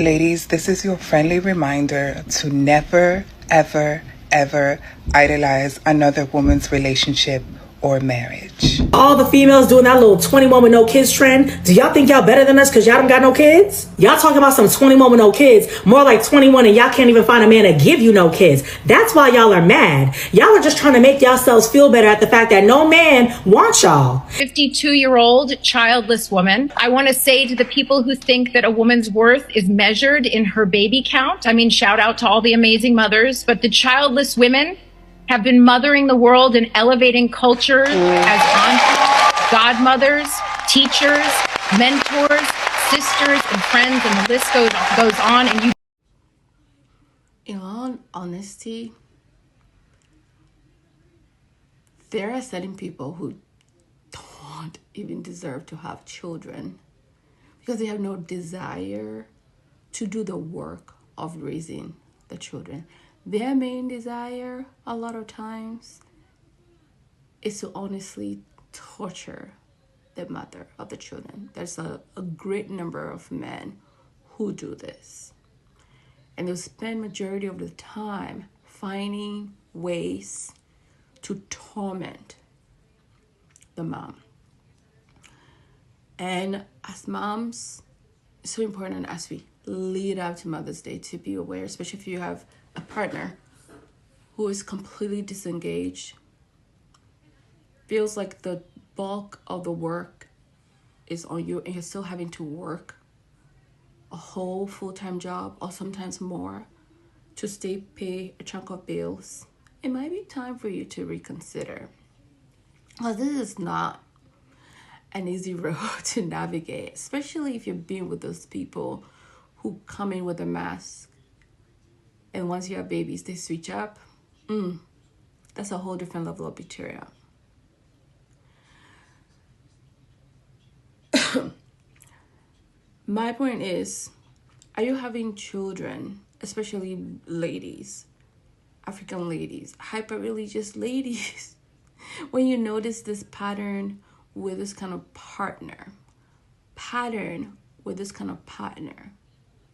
Ladies, this is your friendly reminder to never, ever, ever idolize another woman's relationship or marriage. All the females doing that little 21 with no kids trend. Do y'all think y'all better than us because y'all don't got no kids? Y'all talking about some 21 with no kids, more like 21 and y'all can't even find a man to give you no kids. That's why y'all are mad. Y'all are just trying to make yourselves feel better at the fact that no man wants y'all. 52-year-old childless woman. I want to say to the people who think that a woman's worth is measured in her baby count. I mean, shout out to all the amazing mothers, but the childless women have been mothering the world and elevating culture as aunts, godmothers, teachers, mentors, sisters, and friends, and the list goes on. And in all honesty, there are certain people who don't even deserve to have children because they have no desire to do the work of raising the children. Their main desire, a lot of times, is to honestly torture the mother of the children. There's a great number of men who do this. And they'll spend majority of the time finding ways to torment the mom. And as moms, it's so important as we lead up to Mother's Day to be aware, especially if you have a partner who is completely disengaged, feels like the bulk of the work is on you and you're still having to work a whole full-time job or sometimes more to pay a chunk of bills. It might be time for you to reconsider. Well, this is not an easy road to navigate, especially if you've been with those people who come in with a mask and once you have babies, they switch up. That's a whole different level of betrayal. My point is, are you having children, especially ladies, African ladies, hyper-religious ladies, when you notice this pattern with this kind of partner,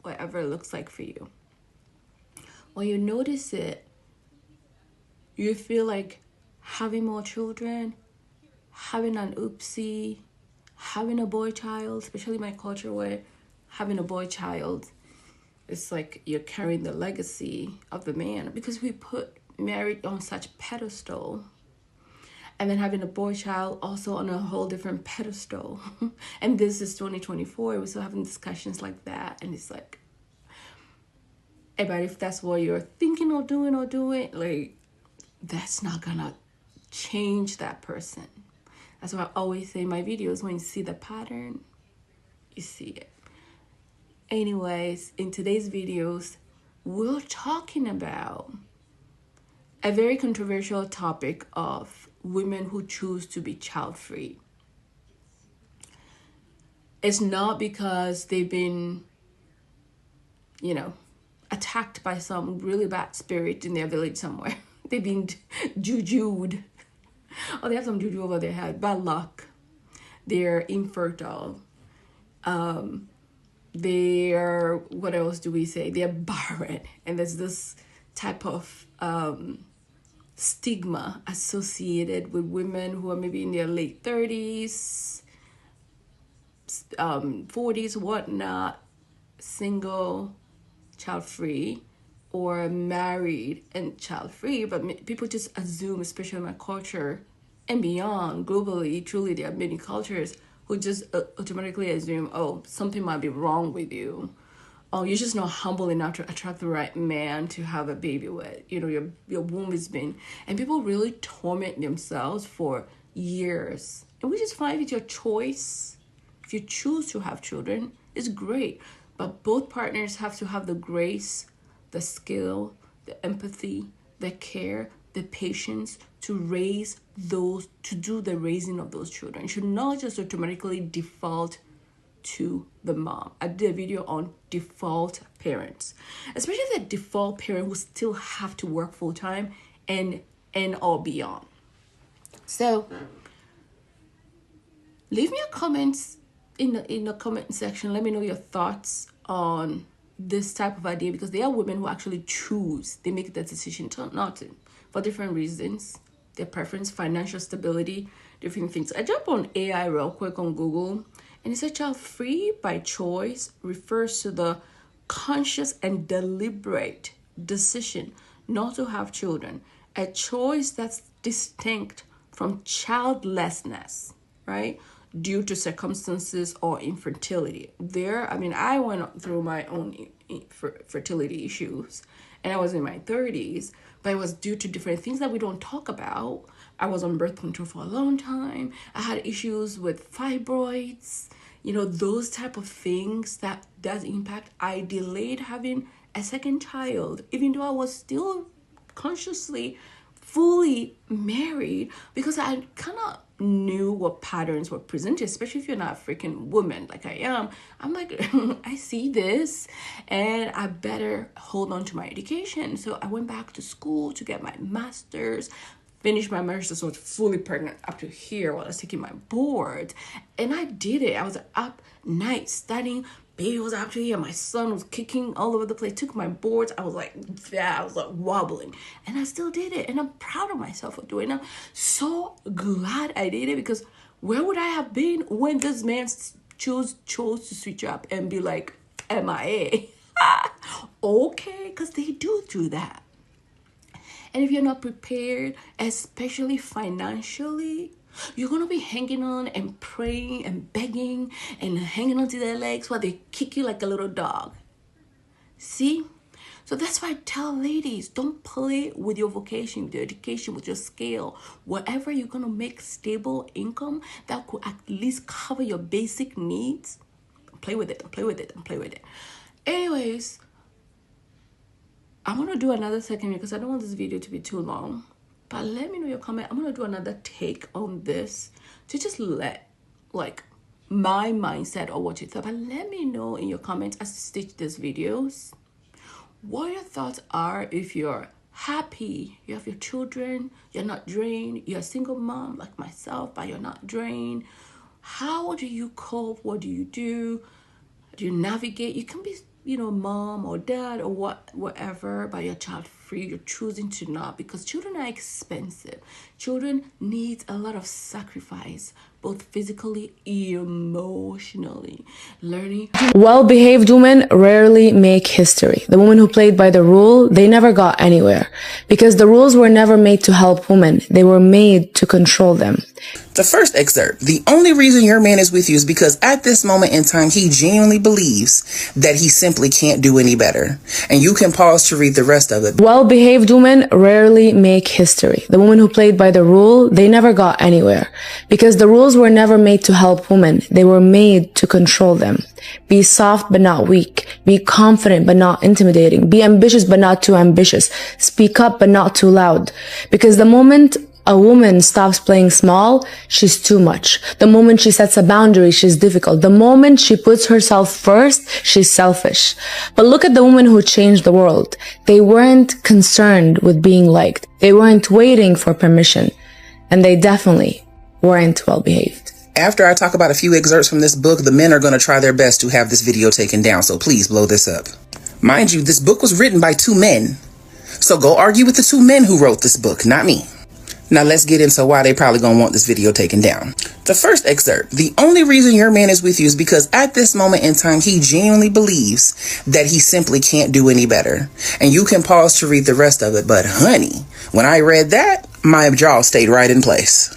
whatever it looks like for you, when you notice it, you feel like having more children, having an oopsie, having a boy child, especially my culture where having a boy child, it's like you're carrying the legacy of the man because we put marriage on such pedestal. And then having a boy child also on a whole different pedestal. And this is 2024, we're still having discussions like that. And it's like, but if that's what you're thinking or doing, like, that's not gonna change that person. That's why I always say in my videos, when you see the pattern, you see it. Anyways, in today's videos, we're talking about a very controversial topic of women who choose to be child-free. It's not because they've been, attacked by some really bad spirit in their village somewhere. They've been jujued. Or they have some juju over their head. Bad luck. They're infertile. They're, what else do we say? They're barren. And there's this type of stigma associated with women who are maybe in their late 30s, 40s, whatnot, single, child-free, or married and child-free. But people just assume, especially in my culture and beyond, globally, truly there are many cultures who just automatically assume, oh, something might be wrong with you. Oh, you're just not humble enough to attract the right man to have a baby with. Your womb has been... And people really torment themselves for years. And we just find it's your choice. If you choose to have children, it's great. But both partners have to have the grace, the skill, the empathy, the care, the patience to do the raising of those children. You should not just automatically default to the mom. I did a video on default parents, especially the default parent who still have to work full-time and or beyond. So leave me your comments in the comment section. Let me know your thoughts on this type of idea because there are women who actually choose, they make that decision to not to, for different reasons, their preference, financial stability, different things. I jump on AI real quick on Google, and it said child-free by choice refers to the conscious and deliberate decision not to have children, a choice that's distinct from childlessness, right? Due to circumstances or infertility. I went through my own fertility issues, and I was in my 30s, but it was due to different things that we don't talk about. I was on birth control for a long time. I had issues with fibroids, those type of things that does impact. I delayed having a second child, even though I was still consciously fully married, because I kind of knew what patterns were presented, especially if you're not a freaking woman like I am. I'm like, I see this and I better hold on to my education. So I went back to school to get my master's, finished my master's, so I was fully pregnant up to here while I was taking my board. And I did it. I was up night studying. Baby was up to here. My son was kicking all over the place. Took my boards. I was like wobbling. And I still did it. And I'm proud of myself for doing it. I'm so glad I did it, because where would I have been when this man chose to switch up and be like MIA? Okay, because they do that. And if you're not prepared, especially financially, you're going to be hanging on and praying and begging and hanging onto their legs while they kick you like a little dog. See? So that's why I tell ladies, don't play with your vocation, with your education, with your scale. Whatever you're going to make stable income that could at least cover your basic needs, play with it and play with it and play with it. Anyways, I'm going to do another second because I don't want this video to be too long. But let me know your comment. I'm going to do another take on this to just let, my mindset or what you thought. But let me know in your comments as I stitch these videos what your thoughts are. If you're happy, you have your children, you're not drained, you're a single mom like myself, but you're not drained. How do you cope? What do you do? Do you navigate? You can be, mom or dad or whatever, but you're child free. You're choosing to not, because children are expensive. Children need a lot of sacrifice, both physically, emotionally. Learning. Well-behaved women rarely make history. The women who played by the rule, they never got anywhere, because the rules were never made to help women. They were made to control them. The first excerpt: the only reason your man is with you is because at this moment in time, he genuinely believes that he simply can't do any better. And you can pause to read the rest of it. Well-behaved women rarely make history. The women who played by the rule, they never got anywhere, because the rules were never made to help women. They were made to control them. Be soft but not weak. Be confident but not intimidating. Be ambitious but not too ambitious. Speak up but not too loud. Because the moment a woman stops playing small, she's too much. The moment she sets a boundary, she's difficult. The moment she puts herself first, she's selfish. But look at the women who changed the world. They weren't concerned with being liked. They weren't waiting for permission. And they definitely weren't well behaved. After I talk about a few excerpts from this book, the men are going to try their best to have this video taken down, so please blow this up. Mind you, this book was written by 2 men. So go argue with the 2 men who wrote this book, not me. Now let's get into why they probably gonna want this video taken down. The first excerpt: the only reason your man is with you is because at this moment in time, he genuinely believes that he simply can't do any better. And you can pause to read the rest of it. But honey, when I read that, my jaw stayed right in place.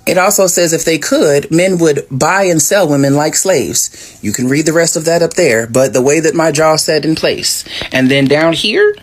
It also says if they could, men would buy and sell women like slaves. You can read the rest of that up there, but the way that my jaw sat in place. And then down here,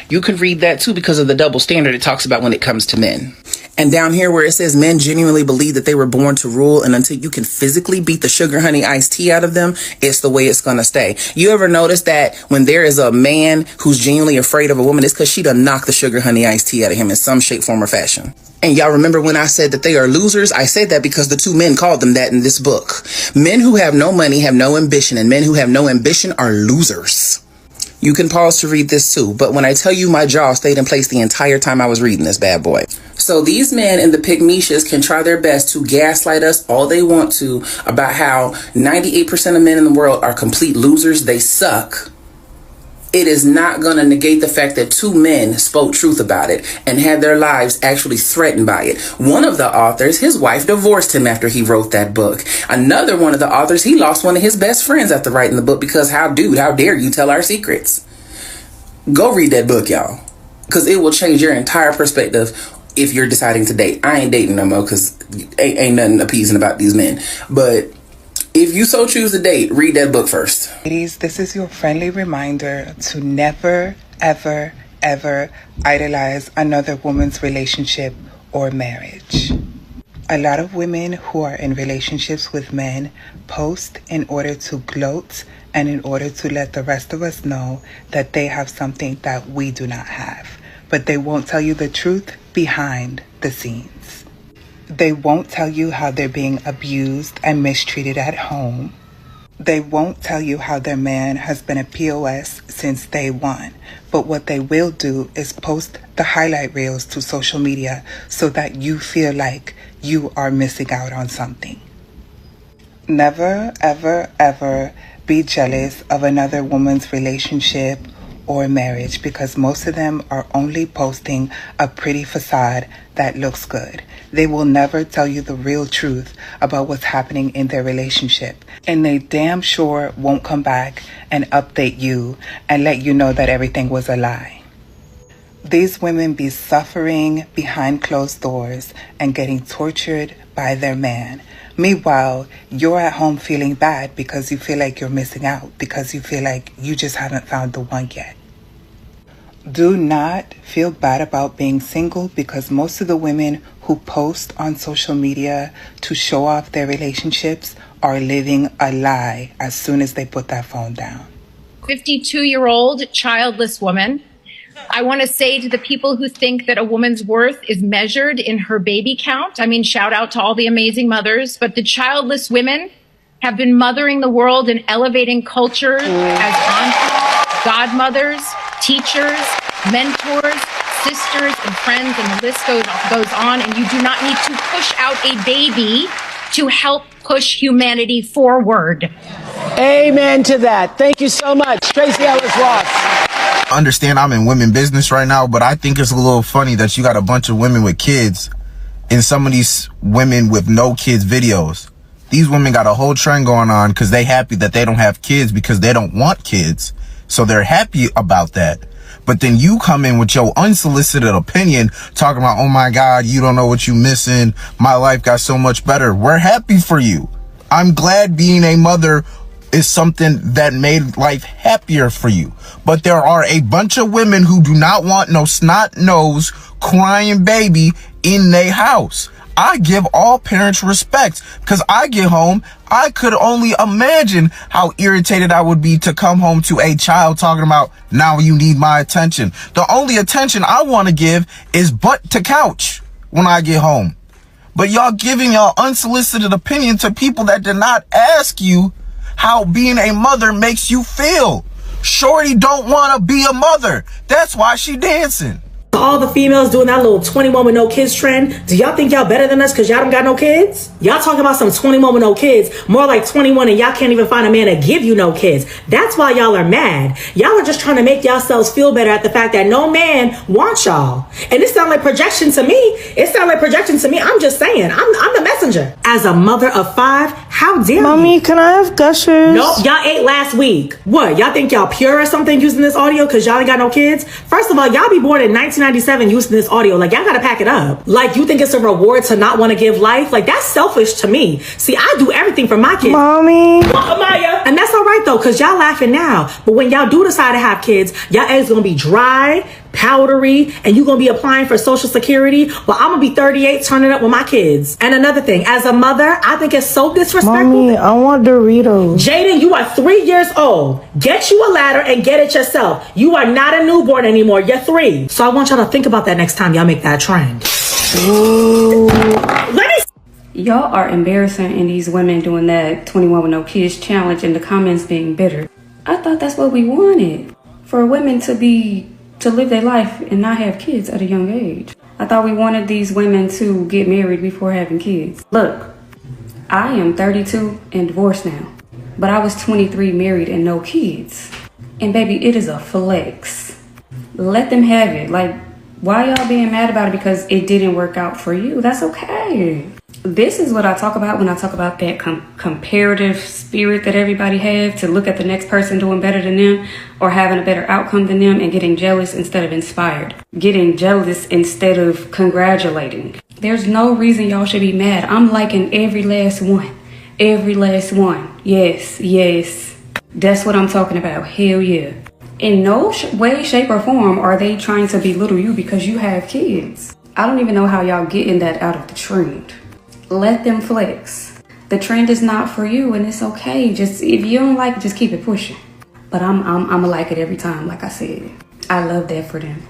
you can read that too, because of the double standard it talks about when it comes to men. And down here where it says men genuinely believe that they were born to rule, and until you can physically beat the sugar honey iced tea out of them, it's the way it's going to stay. You ever notice that when there is a man who's genuinely afraid of a woman, it's because she done knocked the sugar honey iced tea out of him in some shape, form, or fashion. And y'all remember when I said that they are losers? I said that because the 2 men called them that in this book. Men who have no money have no ambition, and men who have no ambition are losers. You can pause to read this too, but when I tell you my jaw stayed in place the entire time I was reading this bad boy. So these men in the pygmishas can try their best to gaslight us all they want to about how 98% of men in the world are complete losers. They suck. It is not going to negate the fact that two men spoke truth about it and had their lives actually threatened by it. One of the authors, his wife divorced him after he wrote that book. Another one of the authors, he lost one of his best friends after writing the book because how dare you tell our secrets? Go read that book, y'all, because it will change your entire perspective if you're deciding to date. I ain't dating no more because ain't nothing appeasing about these men. But if you so choose to date, read that book first. Ladies, this is your friendly reminder to never, ever, ever idolize another woman's relationship or marriage. A lot of women who are in relationships with men post in order to gloat and in order to let the rest of us know that they have something that we do not have. But they won't tell you the truth behind the scenes. They won't tell you how they're being abused and mistreated at home. They won't tell you how their man has been a POS since day one. But what they will do is post the highlight reels to social media so that you feel like you are missing out on something. Never, ever, ever be jealous of another woman's relationship or marriage because most of them are only posting a pretty facade that looks good. They will never tell you the real truth about what's happening in their relationship. And they damn sure won't come back and update you and let you know that everything was a lie. These women be suffering behind closed doors and getting tortured by their man. Meanwhile, you're at home feeling bad because you feel like you're missing out, because you feel like you just haven't found the one yet. Do not feel bad about being single because most of the women who post on social media to show off their relationships are living a lie as soon as they put that phone down. 52-year-old childless woman. I want to say to the people who think that a woman's worth is measured in her baby count, I mean, shout out to all the amazing mothers, but the childless women have been mothering the world and elevating culture as aunts, godmothers, teachers, mentors, sisters, and friends, and the list goes on. And you do not need to push out a baby to help push humanity forward. Amen to that. Thank you so much. Tracy Ellis Ross. I understand I'm in women business right now, but I think it's a little funny that you got a bunch of women with kids in some of these women with no kids videos. These women got a whole trend going on because they happy that they don't have kids because they don't want kids. So they're happy about that. But then you come in with your unsolicited opinion talking about, oh my God, you don't know what you missing. My life got so much better. We're happy for you. I'm glad being a mother is something that made life happier for you. But there are a bunch of women who do not want no snot-nosed crying baby in their house. I give all parents respect because I get home, I could only imagine how irritated I would be to come home to a child talking about, now you need my attention. The only attention I want to give is butt to couch when I get home. But y'all giving y'all unsolicited opinion to people that did not ask you how being a mother makes you feel. Shorty don't want to be a mother. That's why she dancing. All the females doing that little 21 with no kids trend, do y'all think y'all better than us because y'all don't got no kids? Y'all talking about some 21 with no kids, more like 21 and y'all can't even find a man to give you no kids. That's why y'all are mad. Y'all are just trying to make yourselves feel better at the fact that no man wants y'all. And it sounds like projection to me. I'm just saying, I'm the messenger. As a mother of 5, how dare Mommy, you? can I have gushers? Nope, y'all ate last week. What, y'all think y'all pure or something using this audio because y'all ain't got no kids? First of all, y'all be born in 1997 using this audio. Like, y'all gotta pack it up. Like, you think it's a reward to not want to give life? Like, that's selfish to me. See, I do everything for my kids. Mommy. Amaya. And that's all right though, because y'all laughing now. But when y'all do decide to have kids, y'all eggs gonna be dry, powdery, and you gonna be applying for Social Security. Well, I'm gonna be 38 turning up with my kids. And another thing, as a mother, I think it's so disrespectful. Mommy, I want Doritos. Jaden, you are 3 years old. Get you a ladder and get it yourself. You are not a newborn anymore. You're 3. So I want y'all to think about that next time y'all make that trend. Ooh. Y'all are embarrassing in these women doing that 21 with no kids challenge and the comments being bitter. I thought that's what we wanted. for women to live their life and not have kids at a young age. I thought we wanted these women to get married before having kids. Look, I am 32 and divorced now, but I was 23 married and no kids. And baby, it is a flex. Let them have it. Like, why y'all being mad about it because it didn't work out for you? That's okay. This is what I talk about when I talk about that comparative spirit that everybody have, to look at the next person doing better than them or having a better outcome than them and getting jealous instead of inspired. Getting jealous instead of congratulating. There's no reason y'all should be mad. I'm liking every last one. Every last one. Yes, yes. That's what I'm talking about. Hell yeah. In no way, shape, or form are they trying to belittle you because you have kids. I don't even know how y'all getting that out of the trend. Let them flex. The trend is not for you and it's okay. Just, if you don't like it, just keep it pushing. But I'ma like it every time, like I said. I love that for them.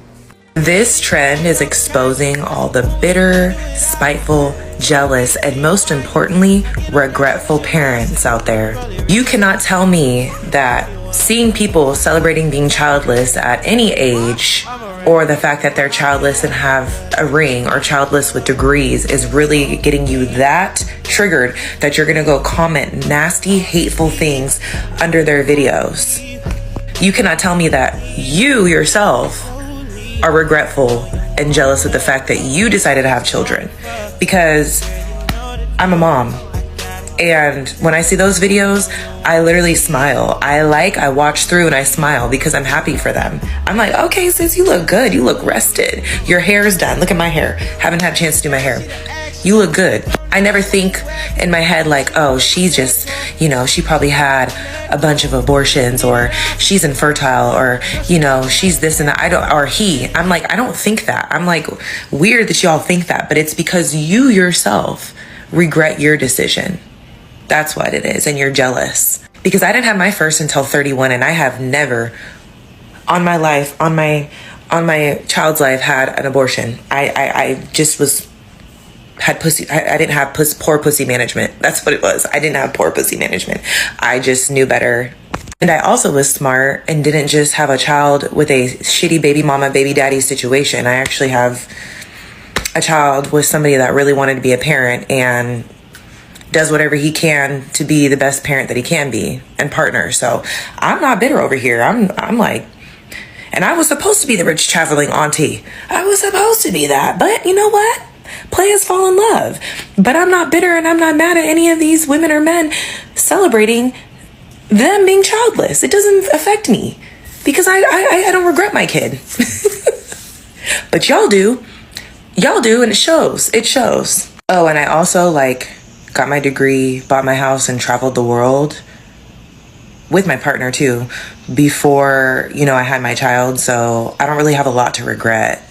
This trend is exposing all the bitter, spiteful, jealous, and most importantly, regretful parents out there. You cannot tell me that seeing people celebrating being childless at any age, or the fact that they're childless and have a ring, or childless with degrees, is really getting you that triggered that you're gonna go comment nasty, hateful things under their videos. You cannot tell me that you yourself are regretful and jealous of the fact that you decided to have children, because I'm a mom. And when I see those videos, I literally smile. I watch through and I smile because I'm happy for them. I'm like, okay, sis, you look good. You look rested. Your hair is done. Look at my hair. Haven't had a chance to do my hair. You look good. I never think in my head like, oh, she's just, you know, she probably had a bunch of abortions, or she's infertile, or, you know, she's this and that. Or he. I'm like, I don't think that. I'm like, weird that y'all think that, but it's because you yourself regret your decision. That's what it is, and you're jealous. Because I didn't have my first until 31, and I have never on my life, on my child's life, had an abortion. I just had pussy. I didn't have poor pussy management. That's what it was. I didn't have poor pussy management. I just knew better. And I also was smart and didn't just have a child with a shitty baby mama, baby daddy situation. I actually have a child with somebody that really wanted to be a parent and does whatever he can to be the best parent that he can be, and partner. So I'm not bitter over here. I'm like, and I was supposed to be the rich traveling auntie. I was supposed to be that, but you know what? Players fall in love. But I'm not bitter, and I'm not mad at any of these women or men celebrating them being childless. It doesn't affect me because I don't regret my kid. But y'all do, and it shows. It shows. Oh, and I also got my degree, bought my house, and traveled the world with my partner too before, you know, I had my child. So I don't really have a lot to regret.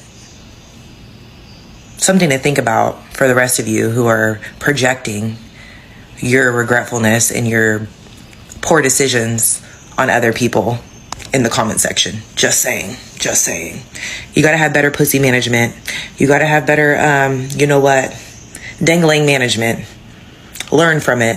Something to think about for the rest of you who are projecting your regretfulness and your poor decisions on other people in the comment section. Just saying. You gotta have better pussy management. You gotta have better, you know what, dangling management. Learn from it.